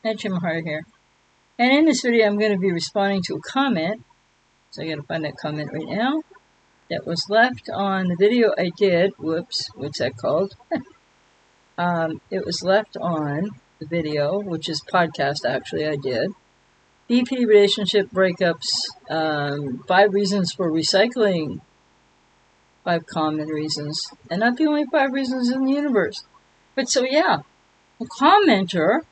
Hi, Jim Hart here. And in this video, I'm going to be responding to a comment. So I got to find that comment right now. That was left on the video I did. Whoops, what's that called? It was left on the video, which is podcast actually I did. BPD relationship breakups, 5 reasons for recycling. 5 common reasons. And not the only 5 reasons in the universe. But so yeah, a commenter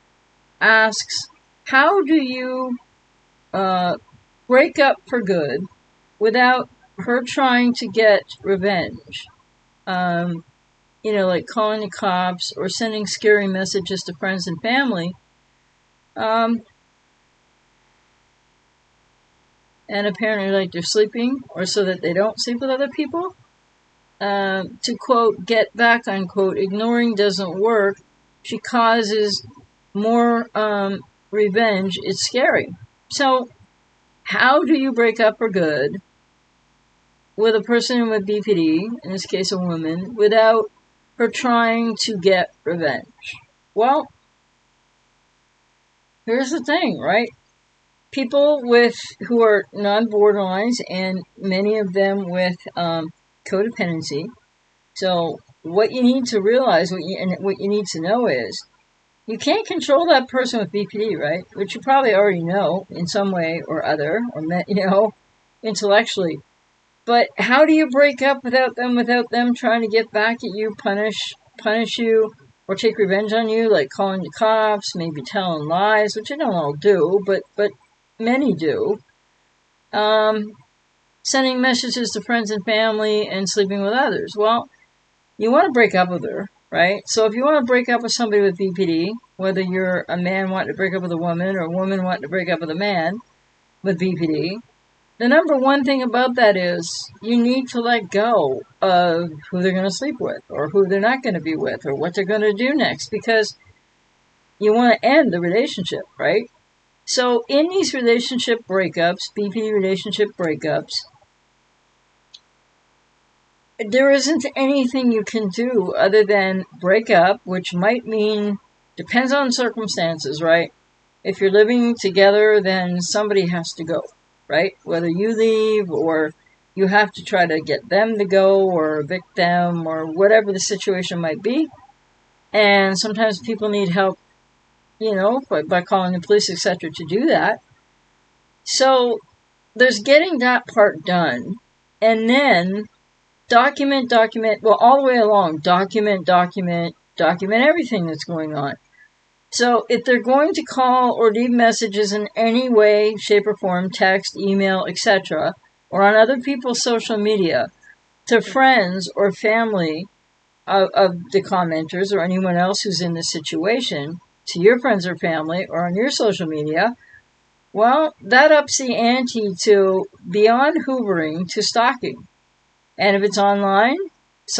asks, how do you break up for good without her trying to get revenge? Like calling the cops or sending scary messages to friends and family. And apparently like they're sleeping, or so that they don't sleep with other people. To quote, get back, unquote, ignoring doesn't work. She causes more revenge. It's scary. So how do you break up for good with a person with BPD, in this case a woman, without her trying to get revenge? Well, here's the thing, right? People who are non-borderlines, and many of them with codependency. So what you need to realize, what you need to know is, you can't control that person with BPD, right? Which you probably already know in some way or other, or intellectually. But how do you break up without them trying to get back at you, punish you, or take revenge on you, like calling the cops, maybe telling lies, which I don't all do, but many do. Sending messages to friends and family and sleeping with others. Well, you want to break up with her, right? So if you want to break up with somebody with BPD, whether you're a man wanting to break up with a woman or a woman wanting to break up with a man with BPD, the number one thing about that is you need to let go of who they're going to sleep with, or who they're not going to be with, or what they're going to do next, because you want to end the relationship, right? So in these relationship breakups, BPD relationship breakups, there isn't anything you can do other than break up, which might mean, depends on circumstances, right? If you're living together, then somebody has to go, right? Whether you leave, or you have to try to get them to go, or evict them, or whatever the situation might be. And sometimes people need help, by calling the police, etc., to do that. So there's getting that part done. And then document, well, all the way along, document everything that's going on. So if they're going to call or leave messages in any way, shape, or form, text, email, etc., or on other people's social media, to friends or family of the commenters or anyone else who's in this situation, to your friends or family, or on your social media, well, that ups the ante to beyond hoovering to stalking. And if it's online, it's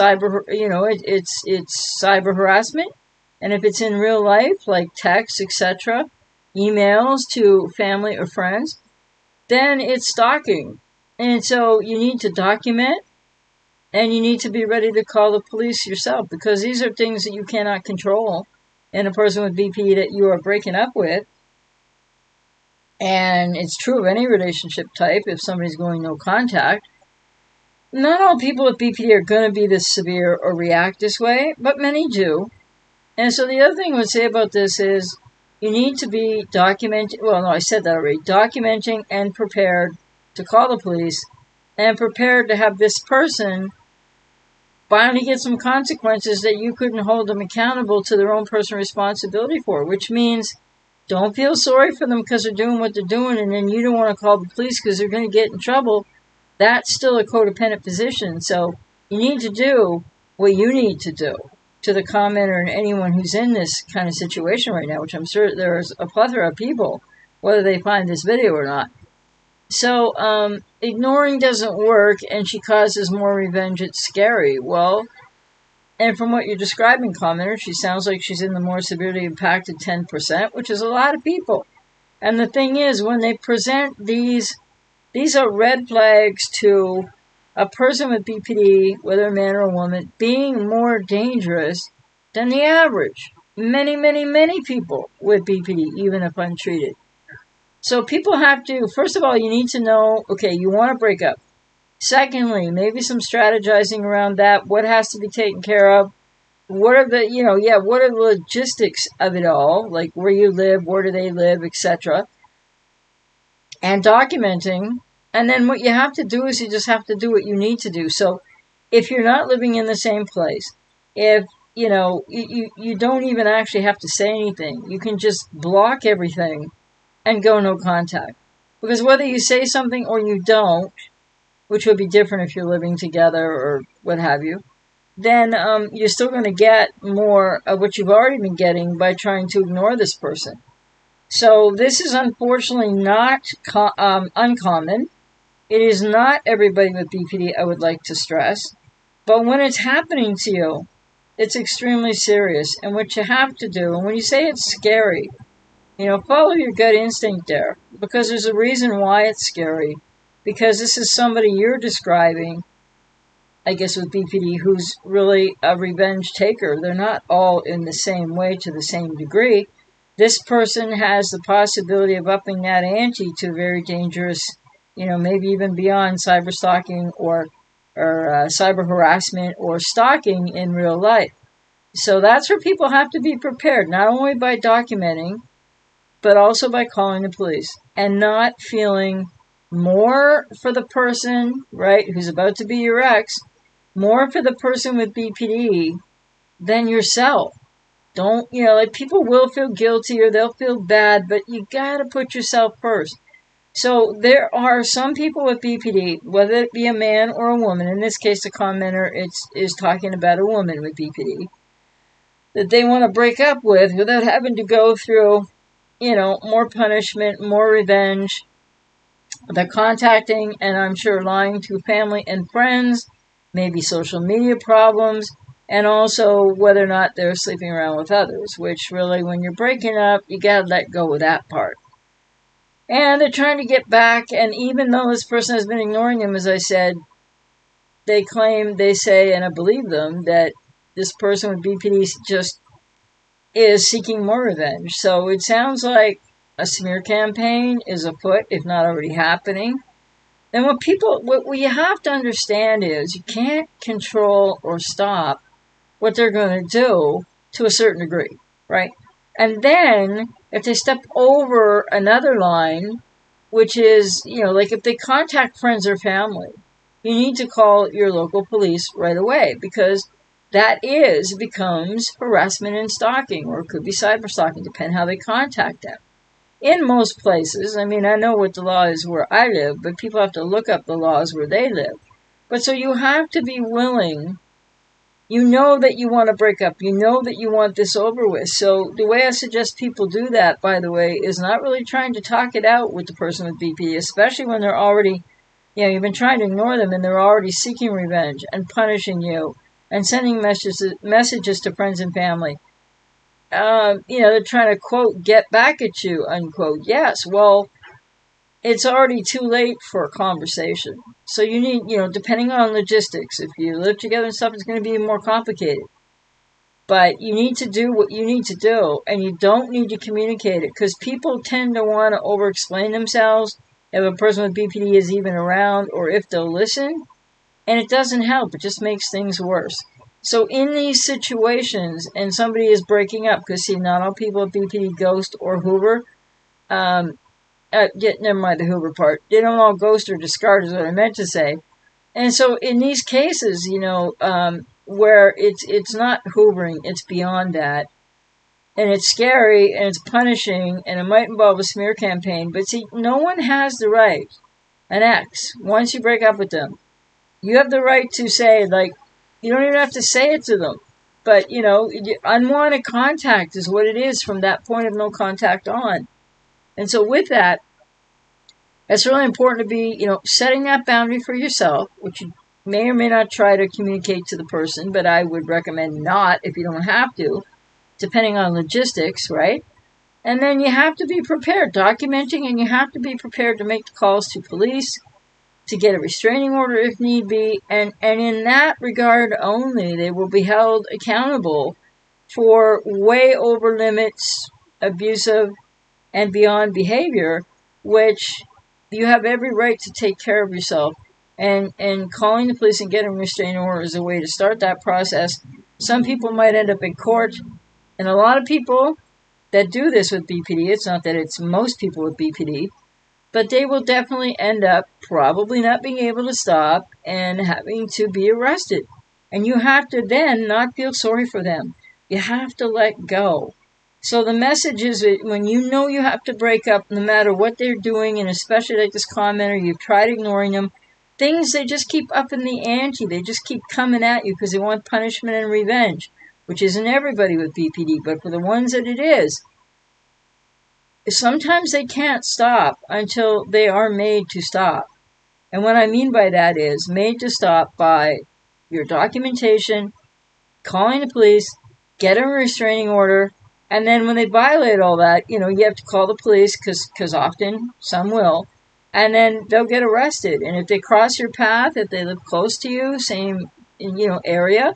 cyber harassment. And if it's in real life, like text, etc., emails to family or friends, then it's stalking. And so you need to document, and you need to be ready to call the police yourself, because these are things that you cannot control in a person with BP that you are breaking up with. And it's true of any relationship type. If somebody's going no contact, not all people with BPD are going to be this severe or react this way, but many do. And so the other thing I would say about this is, you need to be documenting, well, no, I said that already, documenting and prepared to call the police, and prepared to have this person finally get some consequences that you couldn't hold them accountable to their own personal responsibility for, which means don't feel sorry for them because they're doing what they're doing, and then you don't want to call the police because they're going to get in trouble. That's still a codependent position. So you need to do what you need to do to the commenter and anyone who's in this kind of situation right now, which I'm sure there's a plethora of people, whether they find this video or not. So ignoring doesn't work, and she causes more revenge. It's scary. Well, and from what you're describing, commenter, she sounds like she's in the more severely impacted 10%, which is a lot of people. And the thing is, when they present these are red flags to a person with BPD, whether a man or a woman, being more dangerous than the average. many, many, many people with BPD, even if untreated. So people have to, first of all, you need to know, okay, you want to break up. Secondly, maybe some strategizing around that. What has to be taken care of? What are the, what are the logistics of it all? Like where you live, where do they live, etc. And documenting. And then what you have to do is you just have to do what you need to do. So if you're not living in the same place, if, you don't even actually have to say anything. You can just block everything and go no contact. Because whether you say something or you don't, which would be different if you're living together or what have you, then you're still going to get more of what you've already been getting by trying to ignore this person. So this is unfortunately not uncommon. It is not everybody with BPD, I would like to stress. But when it's happening to you, it's extremely serious. And what you have to do, and when you say it's scary, follow your gut instinct there. Because there's a reason why it's scary. Because this is somebody you're describing, I guess with BPD, who's really a revenge taker. They're not all in the same way to the same degree. This person has the possibility of upping that ante to very dangerous, maybe even beyond cyber stalking or cyber harassment or stalking in real life. So that's where people have to be prepared, not only by documenting, but also by calling the police and not feeling more for the person, right, who's about to be your ex, more for the person with BPD than yourself. Don't, people will feel guilty or they'll feel bad, but you gotta put yourself first. So there are some people with BPD, whether it be a man or a woman, in this case the commenter is talking about a woman with BPD, that they want to break up with without having to go through, more punishment, more revenge, the contacting, and I'm sure lying to family and friends, maybe social media problems, and also whether or not they're sleeping around with others, which really, when you're breaking up, you gotta let go of that part. And they're trying to get back, and even though this person has been ignoring them, as I said, they say, and I believe them, that this person with BPD just is seeking more revenge. So it sounds like a smear campaign is afoot, if not already happening. And what you have to understand is you can't control or stop what they're going to do to a certain degree, right? And then if they step over another line, which is, like if they contact friends or family, you need to call your local police right away, because that becomes harassment and stalking, or it could be cyber stalking, depending how they contact them. In most places, I know what the law is where I live, but people have to look up the laws where they live. But so you have to be willing. You know that you want to break up. You know that you want this over with. So the way I suggest people do that, by the way, is not really trying to talk it out with the person with BPD, especially when they're already, you've been trying to ignore them and they're already seeking revenge and punishing you and sending messages to friends and family. They're trying to, quote, get back at you, unquote. Yes, well, it's already too late for a conversation. So you need, depending on logistics, if you live together and stuff, it's going to be more complicated. But you need to do what you need to do, and you don't need to communicate it, because people tend to want to over-explain themselves if a person with BPD is even around, or if they'll listen, and it doesn't help. It just makes things worse. So in these situations, and somebody is breaking up, because see, not all people with BPD ghost or Hoover. Never mind the Hoover part. They don't all ghost or discard is what I meant to say. And so in these cases, where it's not hoovering, it's beyond that. And it's scary, and it's punishing, and it might involve a smear campaign. But see, no one has the right, an ex, once you break up with them, you have the right to say, like, you don't even have to say it to them. But, unwanted contact is what it is from that point of no contact on. And so with that, it's really important to be, setting that boundary for yourself, which you may or may not try to communicate to the person, but I would recommend not if you don't have to, depending on logistics, right? And then you have to be prepared, documenting, and you have to be prepared to make the calls to police, to get a restraining order if need be, and in that regard only, they will be held accountable for way over limits, abusive, and beyond behavior, which you have every right to take care of yourself. And calling the police and getting a restraining order is a way to start that process. Some people might end up in court, and a lot of people that do this with BPD, it's not that it's most people with BPD, but they will definitely end up probably not being able to stop and having to be arrested. And you have to then not feel sorry for them. You have to let go. So the message is that when you know you have to break up, no matter what they're doing, and especially like this commenter, you've tried ignoring them, things, they just keep upping the ante. They just keep coming at you because they want punishment and revenge, which isn't everybody with BPD, but for the ones that it is, sometimes they can't stop until they are made to stop. And what I mean by that is made to stop by your documentation, calling the police, getting a restraining order, and then when they violate all that, you have to call the police because often some will, and then they'll get arrested. And if they cross your path, if they live close to you, same area,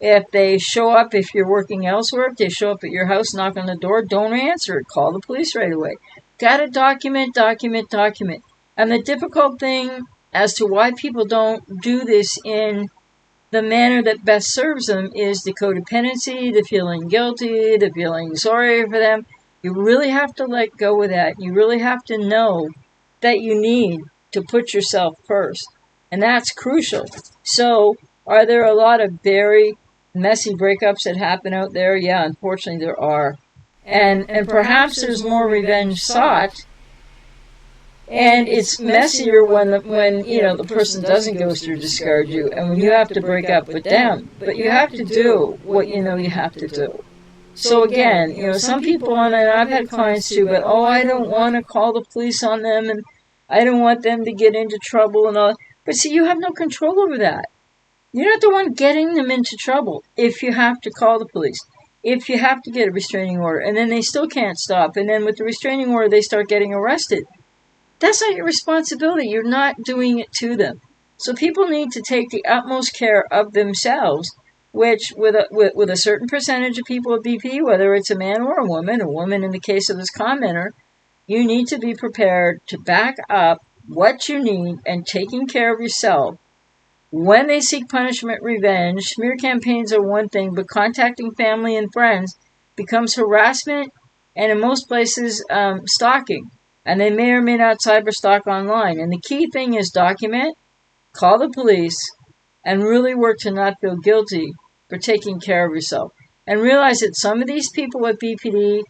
if they show up, if you're working elsewhere, if they show up at your house, knock on the door, don't answer it. Call the police right away. Gotta document. And the difficult thing as to why people don't do this in the manner that best serves them is the codependency, the feeling guilty, the feeling sorry for them. You really have to let go of that. You really have to know that you need to put yourself first. And that's crucial. So, are there a lot of very messy breakups that happen out there? Yeah, unfortunately there are. And perhaps there's more revenge sought. And it's messier when the person doesn't ghost or discard you, and when you have to break up with them. But you have to do what you have to do. So again, some people, and I've had clients too, but I don't want to call the police on them, and I don't want them to get into trouble and all. But see, you have no control over that. You're not the one getting them into trouble if you have to call the police, if you have to get a restraining order, and then they still can't stop, and then with the restraining order they start getting arrested. That's not your responsibility. You're not doing it to them. So people need to take the utmost care of themselves, which with a certain percentage of people with BP, whether it's a man or a woman in the case of this commenter, you need to be prepared to back up what you need and taking care of yourself. When they seek punishment, revenge, smear campaigns are one thing, but contacting family and friends becomes harassment and in most places stalking. And they may or may not cyberstalk online. And the key thing is document, call the police, and really work to not feel guilty for taking care of yourself. And realize that some of these people with BPD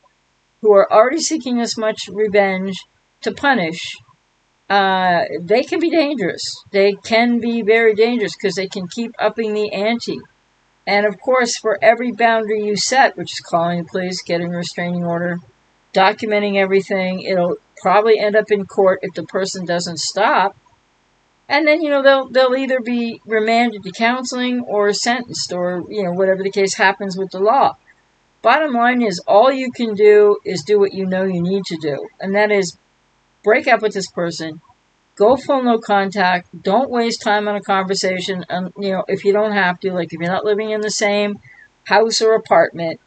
who are already seeking as much revenge to punish, they can be dangerous. They can be very dangerous because they can keep upping the ante. And of course, for every boundary you set, which is calling the police, getting a restraining order, documenting everything, it'll probably end up in court if the person doesn't stop. And then, they'll either be remanded to counseling or sentenced or, whatever the case happens with the law. Bottom line is all you can do is do what you know you need to do. And that is break up with this person. Go full no contact. Don't waste time on a conversation. If you don't have to, like if you're not living in the same house or apartment,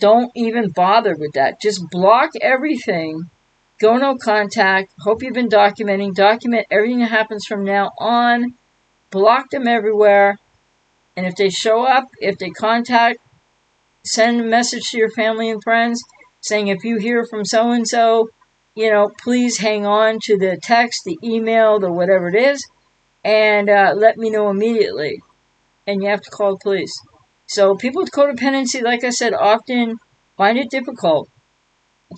don't even bother with that. Just block everything. Go no contact. Hope you've been documenting. Document everything that happens from now on. Block them everywhere. And if they show up, if they contact, send a message to your family and friends saying if you hear from so-and-so, please hang on to the text, the email, the whatever it is, and let me know immediately. And you have to call the police. So people with codependency, like I said, often find it difficult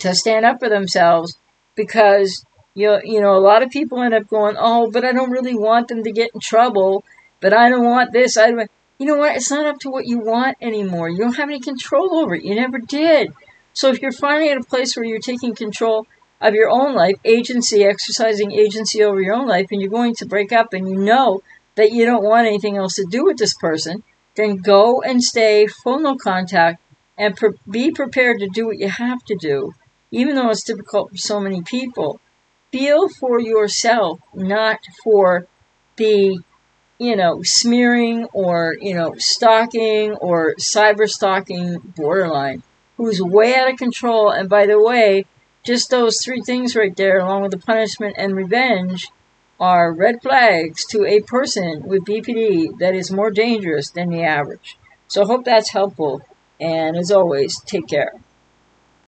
to stand up for themselves because, a lot of people end up going, but I don't really want them to get in trouble, but I don't want this. You know what? It's not up to what you want anymore. You don't have any control over it. You never did. So if you're finally at a place where you're taking control of your own life, exercising agency over your own life, and you're going to break up and you know that you don't want anything else to do with this person, then go and stay full no contact and be prepared to do what you have to do, even though it's difficult for so many people. Feel for yourself, not for the smearing or, stalking or cyber stalking borderline, who's way out of control. And by the way, just those three things right there, along with the punishment and revenge, are red flags to a person with BPD that is more dangerous than the average. So I hope that's helpful. And as always, take care.